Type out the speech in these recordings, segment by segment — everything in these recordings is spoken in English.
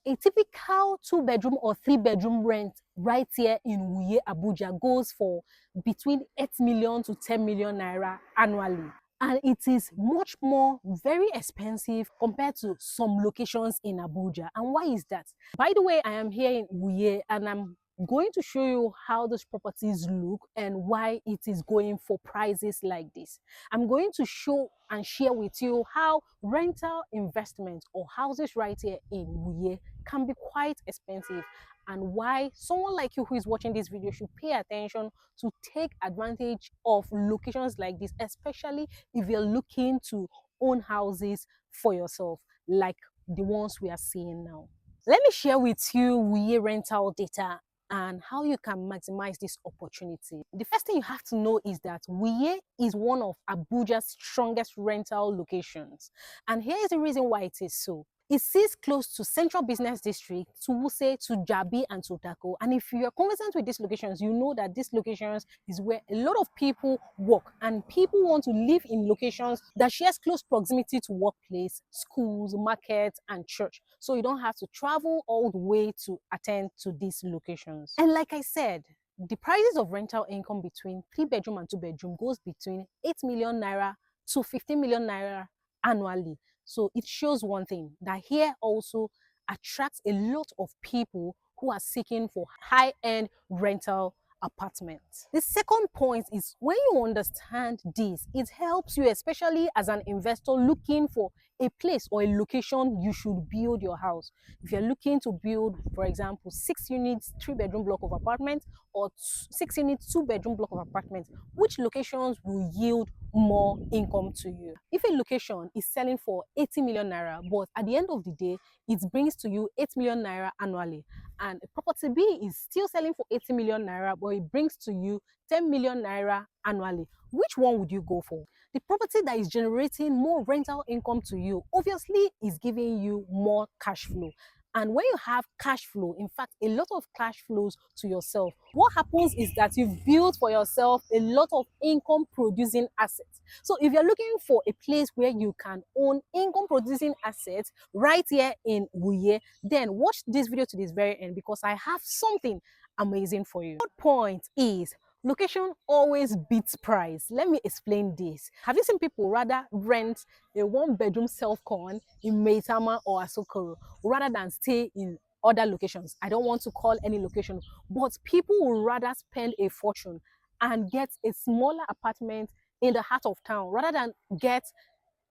A typical 2-bedroom or 3-bedroom rent right here in Wuye Abuja goes for between 8 million to 10 million naira annually. And it is much more very expensive compared to some locations in Abuja. And why is that? By the way, I am here in Wuye and I'm going to show you how those properties look and why it is going for prices like this. I'm going to show and share with you how rental investment or houses right here in Wuye can be quite expensive, and why someone like you who is watching this video should pay attention to take advantage of locations like this, especially if you're looking to own houses for yourself like the ones we are seeing now. Let me share with you Wuye rental data and how you can maximize this opportunity. The first thing you have to know is that Wuye is one of Abuja's strongest rental locations. And here is the reason why it is so. It sits close to Central Business District, to Wuse, to Jabi, and to Tako. And if you are conversant with these locations, you know that these locations is where a lot of people work, and people want to live in locations that shares close proximity to workplace, schools, markets, and church. So you don't have to travel all the way to attend to these locations. And like I said, the prices of rental income between 3-bedroom and 2-bedroom goes between 8 million naira to 15 million naira annually. So it shows one thing, that here also attracts a lot of people who are seeking for high-end rental apartments. The second point is, when you understand this, it helps you, especially as an investor looking for a place or a location you should build your house. If you're looking to build, for example, 6 units 3-bedroom block of apartments, or 6 units 2-bedroom block of apartments, which locations will yield more income to you? If a location is selling for 80 million naira, but at the end of the day it brings to you 8 million naira annually, and property B is still selling for 80 million naira, but it brings to you 10 million naira annually, which one would you go for? The property that is generating more rental income to you obviously is giving you more cash flow. And when you have cash flow, in fact, a lot of cash flows to yourself, what happens is that you've built for yourself a lot of income producing assets. So if you're looking for a place where you can own income producing assets right here in Wuye, then watch this video to this very end, because I have something amazing for you. Third point is, location always beats price. Let me explain this. Have you seen people rather rent a 1-bedroom self-con in Maitama or Asokoro rather than stay in other locations? I don't want to call any location, but people would rather spend a fortune and get a smaller apartment in the heart of town rather than get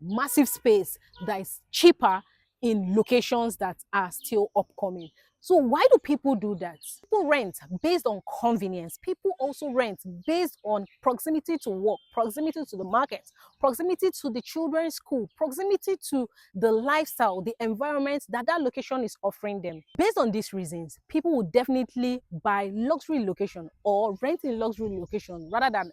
massive space that is cheaper in locations that are still upcoming. So why do people do that? People rent based on convenience. People also rent based on proximity to work, proximity to the market, proximity to the children's school, proximity to the lifestyle, the environment that that location is offering them. Based on these reasons, people will definitely buy luxury location or rent in luxury location rather than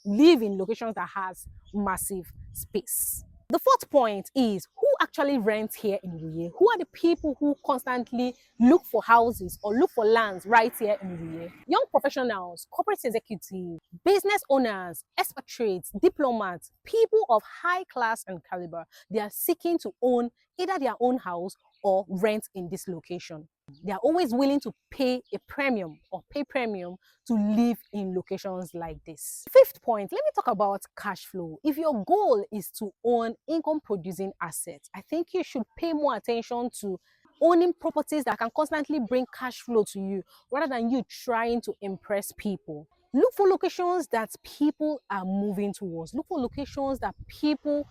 live in locations that has massive space. The fourth point is, who actually rents here in Wuye? Who are the people who constantly look for houses or look for lands right here in Wuye? Young professionals, corporate executives, business owners, expatriates, diplomats, people of high class and caliber. They are seeking to own either their own house or rent in this location. They are always willing to pay a premium or pay premium to live in locations like this. Fifth point, let me talk about cash flow. If your goal is to own income producing assets, I think you should pay more attention to owning properties that can constantly bring cash flow to you rather than you trying to impress people. Look for locations that people are moving towards. Look for locations that people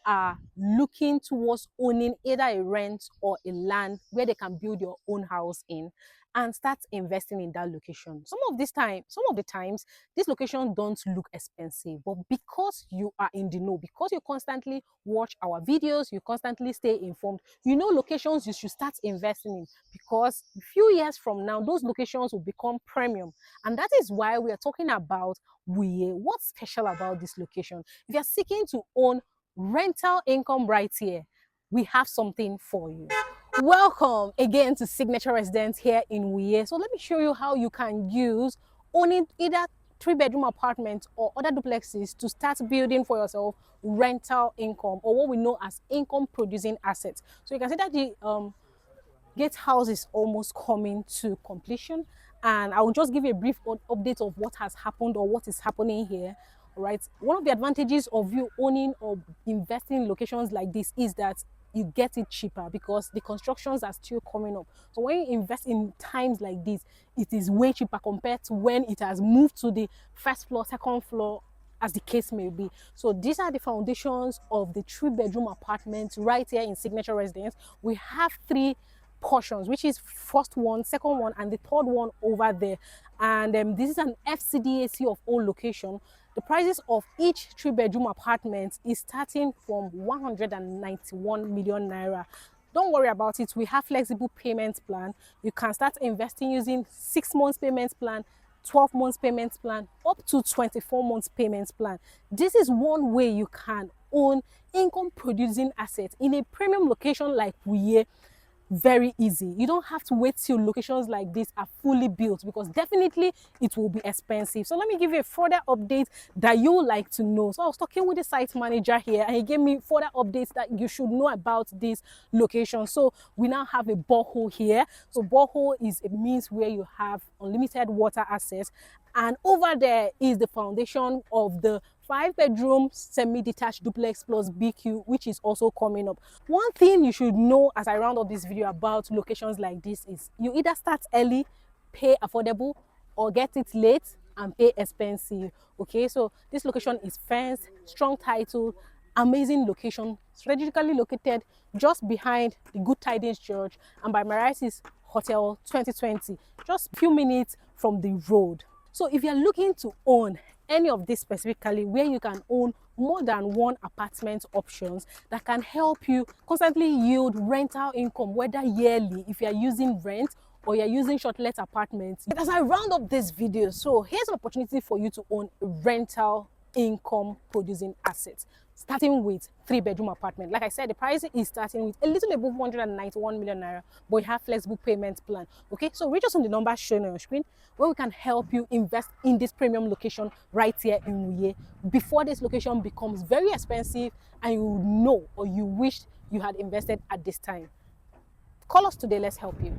are looking towards owning either a rent or a land where they can build your own house in, and start investing in that location. Some of the times these locations don't look expensive, but because you are in the know, because you constantly watch our videos, you constantly stay informed, you know locations you should start investing in, because a few years from now those locations will become premium. And that is why we are talking about Wuye. What's special about this location? If you're seeking to own rental income right here, we have something for you. Welcome again to Signature Residence here in Wuye. So let me show you how you can use owning either 3-bedroom apartments or other duplexes to start building for yourself rental income, or what we know as income producing assets. So you can see that Gate house is almost coming to completion, and I will just give you a brief update of what has happened or what is happening here. All right, one of the advantages of you owning or investing in locations like this is that you get it cheaper because the constructions are still coming up. So when you invest in times like this, it is way cheaper compared to when it has moved to the first floor, second floor, as the case may be. So these are the foundations of the 3-bedroom apartment right here in Signature Residence. We have 3 portions, which is first one, second one, and the third one over there. And this is an FCDA of all location. The prices of each 3-bedroom apartment is starting from 191 million naira. Don't worry about it. We have flexible payment plan. You can start investing using 6 months payment plan, 12 months payment plan, up to 24 months payment plan. This is one way you can own income producing assets in a premium location like Wuye. Very easy. You don't have to wait till locations like this are fully built, because definitely it will be expensive. So let me give you a further update that you would like to know. So I was talking with the site manager here, and he gave me further updates that you should know about this location. So we now have a borehole here. So borehole is a means where you have unlimited water access, and over there is the foundation of the 5-bedroom semi-detached duplex plus BQ, which is also coming up. One thing you should know as I round up this video about locations like this is you either start early, pay affordable, or get it late and pay expensive. Okay, so this location is fenced, strong title, amazing location, strategically located just behind the Good Tidings Church and by Marias's Hotel 2020, just a few minutes from the road. So if you're looking to own any of this specifically, where you can own more than one apartment options that can help you constantly yield rental income, whether yearly if you're using rent or you're using short-let apartments. As I round up this video, so here's an opportunity for you to own a rental income producing assets, starting with 3-bedroom apartment. Like I said, the price is starting with a little above 191 million naira, but you have flexible payment plan. Okay, so reach us on the number shown on your screen, where we can help you invest in this premium location right here in Wuye before this location becomes very expensive and you know or you wish you had invested at this time. Call us today, let's help you.